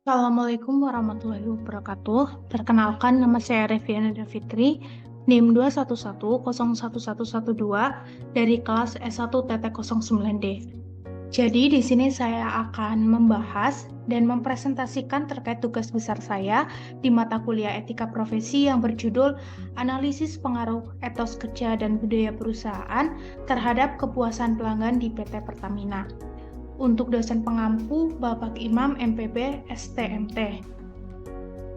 Assalamualaikum warahmatullahi wabarakatuh. Perkenalkan, nama saya Reviana Fitri, NIM 211011112 dari kelas S1 TT09D. Jadi di sini saya akan membahas dan mempresentasikan terkait tugas besar saya di mata kuliah Etika Profesi yang berjudul Analisis Pengaruh Etos Kerja dan Budaya Perusahaan terhadap Kepuasan Pelanggan di PT Pertamina. Untuk dosen pengampu Bapak Imam MPB STMT.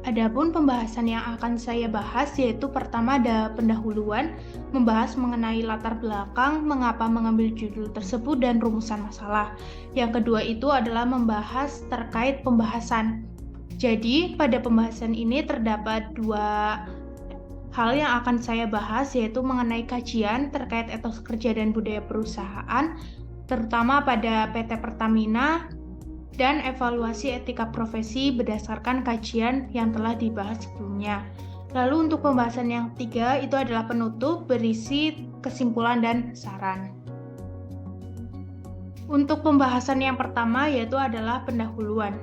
Adapun pembahasan yang akan saya bahas yaitu pertama ada pendahuluan, membahas mengenai latar belakang, mengapa mengambil judul tersebut dan rumusan masalah. Yang kedua itu adalah membahas terkait pembahasan. Jadi pada pembahasan ini terdapat dua hal yang akan saya bahas yaitu mengenai kajian terkait etos kerja dan budaya perusahaan, terutama pada PT Pertamina, dan evaluasi etika profesi berdasarkan kajian yang telah dibahas sebelumnya. Lalu untuk pembahasan yang ketiga itu adalah penutup berisi kesimpulan dan saran. Untuk pembahasan yang pertama yaitu adalah pendahuluan.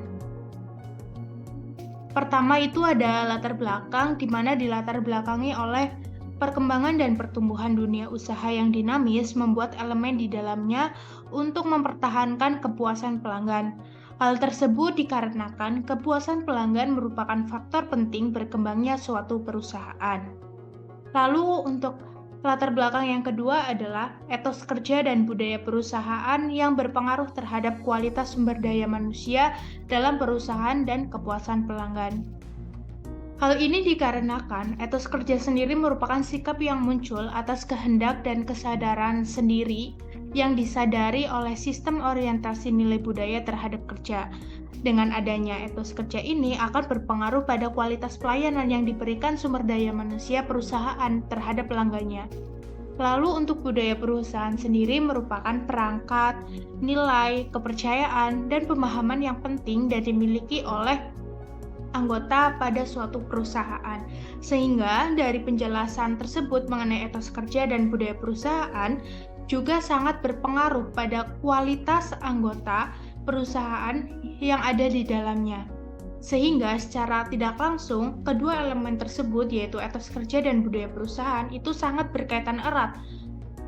Pertama itu ada latar belakang, di mana dilatar belakangi oleh perkembangan dan pertumbuhan dunia usaha yang dinamis membuat elemen di dalamnya untuk mempertahankan kepuasan pelanggan. Hal tersebut dikarenakan kepuasan pelanggan merupakan faktor penting berkembangnya suatu perusahaan. Lalu untuk latar belakang yang kedua adalah etos kerja dan budaya perusahaan yang berpengaruh terhadap kualitas sumber daya manusia dalam perusahaan dan kepuasan pelanggan. Hal ini dikarenakan etos kerja sendiri merupakan sikap yang muncul atas kehendak dan kesadaran sendiri yang disadari oleh sistem orientasi nilai budaya terhadap kerja. Dengan adanya etos kerja ini akan berpengaruh pada kualitas pelayanan yang diberikan sumber daya manusia perusahaan terhadap pelanggannya. Lalu untuk budaya perusahaan sendiri merupakan perangkat, nilai, kepercayaan, dan pemahaman yang penting dan dimiliki oleh anggota pada suatu perusahaan. Sehingga dari penjelasan tersebut mengenai etos kerja dan budaya perusahaan juga sangat berpengaruh pada kualitas anggota perusahaan yang ada di dalamnya. Sehingga secara tidak langsung, kedua elemen tersebut yaitu etos kerja dan budaya perusahaan itu sangat berkaitan erat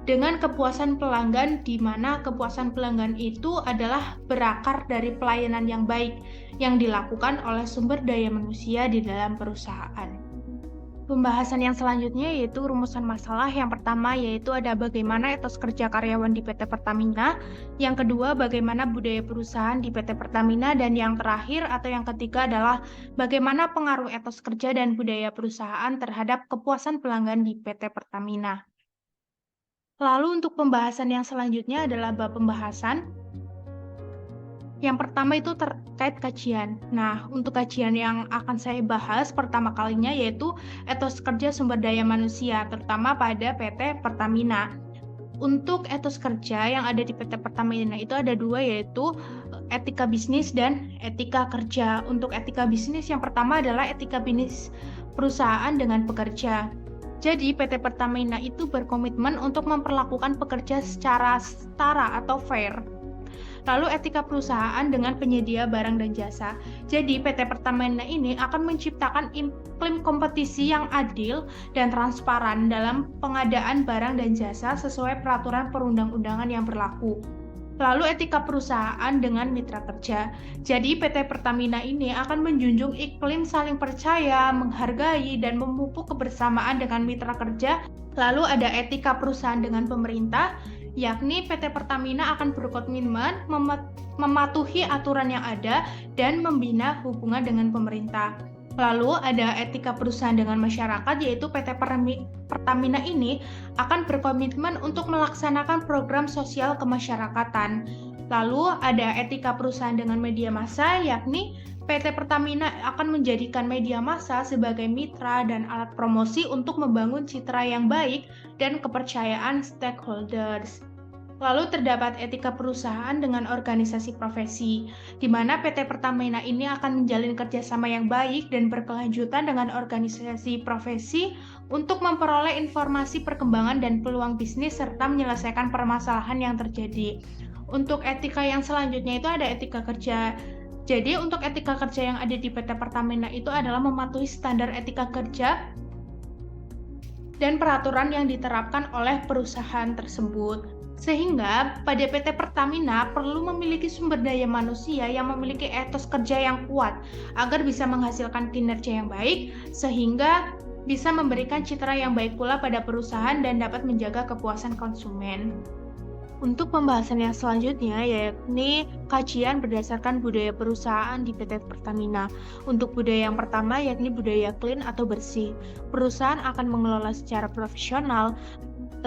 dengan kepuasan pelanggan, di mana kepuasan pelanggan itu adalah berakar dari pelayanan yang baik yang dilakukan oleh sumber daya manusia di dalam perusahaan. Pembahasan yang selanjutnya yaitu rumusan masalah. Yang pertama yaitu ada bagaimana etos kerja karyawan di PT Pertamina, yang kedua bagaimana budaya perusahaan di PT Pertamina, dan yang terakhir atau yang ketiga adalah bagaimana pengaruh etos kerja dan budaya perusahaan terhadap kepuasan pelanggan di PT Pertamina. Lalu untuk pembahasan yang selanjutnya adalah bab pembahasan. Yang pertama itu terkait kajian. Nah, untuk kajian yang akan saya bahas pertama kalinya yaitu etos kerja sumber daya manusia, terutama pada PT Pertamina. Untuk etos kerja yang ada di PT Pertamina itu ada dua, yaitu etika bisnis dan etika kerja. Untuk etika bisnis yang pertama adalah etika bisnis perusahaan dengan pekerja. Jadi PT Pertamina itu berkomitmen untuk memperlakukan pekerja secara setara atau fair. Lalu etika perusahaan dengan penyedia barang dan jasa. Jadi PT Pertamina ini akan menciptakan iklim kompetisi yang adil dan transparan dalam pengadaan barang dan jasa sesuai peraturan perundang-undangan yang berlaku. Lalu etika perusahaan dengan mitra kerja. Jadi PT Pertamina ini akan menjunjung iklim saling percaya, menghargai, dan memupuk kebersamaan dengan mitra kerja. Lalu ada etika perusahaan dengan pemerintah, yakni PT Pertamina akan berkomitmen mematuhi aturan yang ada dan membina hubungan dengan pemerintah. Lalu ada etika perusahaan dengan masyarakat, yaitu PT Pertamina ini akan berkomitmen untuk melaksanakan program sosial kemasyarakatan. Lalu ada etika perusahaan dengan media massa, yakni PT Pertamina akan menjadikan media massa sebagai mitra dan alat promosi untuk membangun citra yang baik dan kepercayaan stakeholders. Lalu terdapat etika perusahaan dengan organisasi profesi, di mana PT Pertamina ini akan menjalin kerjasama yang baik dan berkelanjutan dengan organisasi profesi untuk memperoleh informasi perkembangan dan peluang bisnis serta menyelesaikan permasalahan yang terjadi. Untuk etika yang selanjutnya itu ada etika kerja. Jadi untuk etika kerja yang ada di PT Pertamina itu adalah mematuhi standar etika kerja dan peraturan yang diterapkan oleh perusahaan tersebut. Sehingga pada PT Pertamina perlu memiliki sumber daya manusia yang memiliki etos kerja yang kuat agar bisa menghasilkan kinerja yang baik sehingga bisa memberikan citra yang baik pula pada perusahaan dan dapat menjaga kepuasan konsumen. Untuk pembahasan yang selanjutnya, yakni kajian berdasarkan budaya perusahaan di PT Pertamina. Untuk budaya yang pertama, yakni budaya clean atau bersih. Perusahaan akan mengelola secara profesional.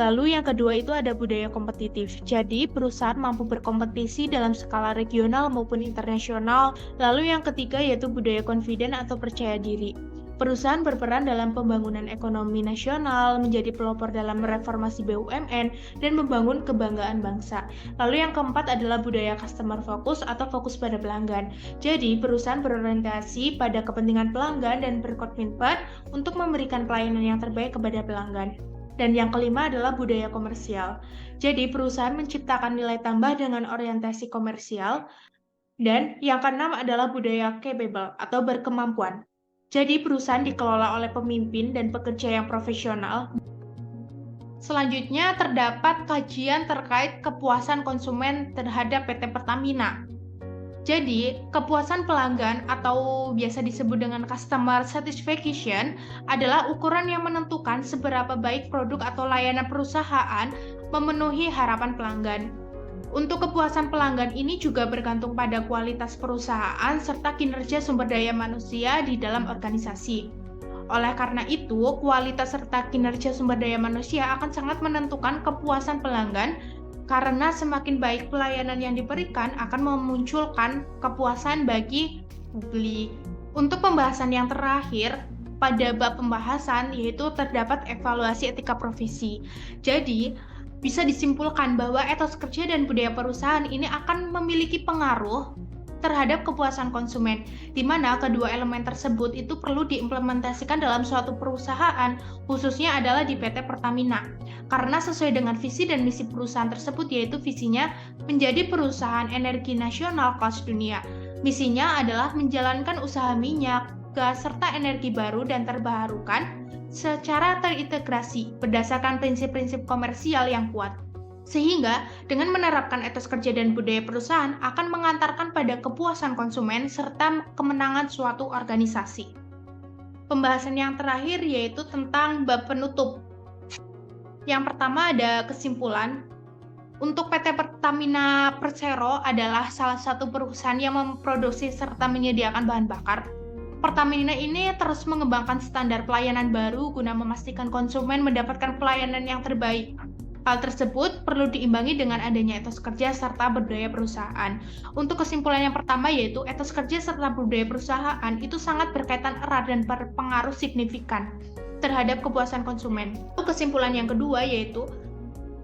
Lalu yang kedua itu ada budaya kompetitif. Jadi, perusahaan mampu berkompetisi dalam skala regional maupun internasional. Lalu yang ketiga yaitu budaya confident atau percaya diri. Perusahaan berperan dalam pembangunan ekonomi nasional, menjadi pelopor dalam reformasi BUMN, dan membangun kebanggaan bangsa. Lalu yang keempat adalah budaya customer focus atau fokus pada pelanggan. Jadi, perusahaan berorientasi pada kepentingan pelanggan dan berkomitmen untuk memberikan pelayanan yang terbaik kepada pelanggan. Dan yang kelima adalah budaya komersial. Jadi, perusahaan menciptakan nilai tambah dengan orientasi komersial. Dan yang keenam adalah budaya capable atau berkemampuan. Jadi, perusahaan dikelola oleh pemimpin dan pekerja yang profesional. Selanjutnya, terdapat kajian terkait kepuasan konsumen terhadap PT Pertamina. Jadi, kepuasan pelanggan atau biasa disebut dengan customer satisfaction adalah ukuran yang menentukan seberapa baik produk atau layanan perusahaan memenuhi harapan pelanggan. Untuk kepuasan pelanggan ini juga bergantung pada kualitas perusahaan serta kinerja sumber daya manusia di dalam organisasi. Oleh karena itu, kualitas serta kinerja sumber daya manusia akan sangat menentukan kepuasan pelanggan karena semakin baik pelayanan yang diberikan akan memunculkan kepuasan bagi publik. Untuk pembahasan yang terakhir, pada bab pembahasan yaitu terdapat evaluasi etika profesi. Jadi, bisa disimpulkan bahwa etos kerja dan budaya perusahaan ini akan memiliki pengaruh terhadap kepuasan konsumen, di mana kedua elemen tersebut itu perlu diimplementasikan dalam suatu perusahaan, khususnya adalah di PT Pertamina. Karena sesuai dengan visi dan misi perusahaan tersebut, yaitu visinya menjadi perusahaan energi nasional kelas dunia. Misinya adalah menjalankan usaha minyak, gas, serta energi baru dan terbarukan secara terintegrasi berdasarkan prinsip-prinsip komersial yang kuat. Sehingga dengan menerapkan etos kerja dan budaya perusahaan akan mengantarkan pada kepuasan konsumen serta kemenangan suatu organisasi. Pembahasan yang terakhir yaitu tentang bab penutup. Yang pertama ada kesimpulan. Untuk PT Pertamina Persero adalah salah satu perusahaan yang memproduksi serta menyediakan bahan bakar. Pertamina ini terus mengembangkan standar pelayanan baru guna memastikan konsumen mendapatkan pelayanan yang terbaik. Hal tersebut perlu diimbangi dengan adanya etos kerja serta budaya perusahaan. Untuk kesimpulan yang pertama yaitu etos kerja serta budaya perusahaan itu sangat berkaitan erat dan berpengaruh signifikan terhadap kepuasan konsumen. Untuk kesimpulan yang kedua yaitu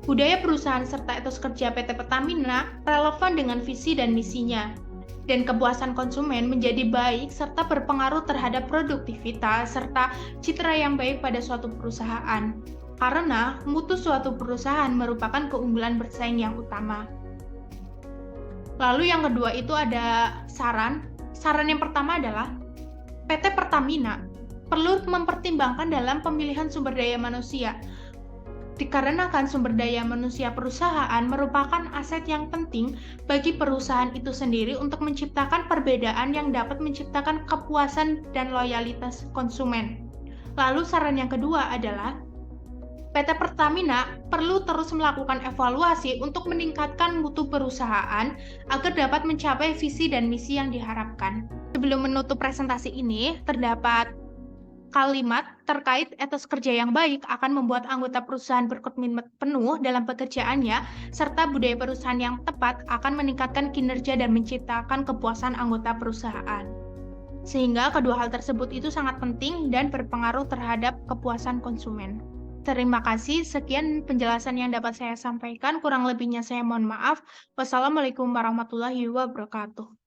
budaya perusahaan serta etos kerja PT Pertamina relevan dengan visi dan misinya. Dan kepuasan konsumen menjadi baik serta berpengaruh terhadap produktivitas serta citra yang baik pada suatu perusahaan. Karena mutu suatu perusahaan merupakan keunggulan bersaing yang utama. Lalu yang kedua itu ada saran. Saran yang pertama adalah PT Pertamina perlu mempertimbangkan dalam pemilihan sumber daya manusia. Dikarenakan sumber daya manusia perusahaan merupakan aset yang penting bagi perusahaan itu sendiri untuk menciptakan perbedaan yang dapat menciptakan kepuasan dan loyalitas konsumen. Lalu saran yang kedua adalah PT Pertamina perlu terus melakukan evaluasi untuk meningkatkan mutu perusahaan agar dapat mencapai visi dan misi yang diharapkan. Sebelum menutup presentasi ini, terdapat kalimat terkait etos kerja yang baik akan membuat anggota perusahaan berkomitmen penuh dalam pekerjaannya, serta budaya perusahaan yang tepat akan meningkatkan kinerja dan menciptakan kepuasan anggota perusahaan. Sehingga kedua hal tersebut itu sangat penting dan berpengaruh terhadap kepuasan konsumen. Terima kasih, sekian penjelasan yang dapat saya sampaikan, kurang lebihnya saya mohon maaf. Wassalamualaikum warahmatullahi wabarakatuh.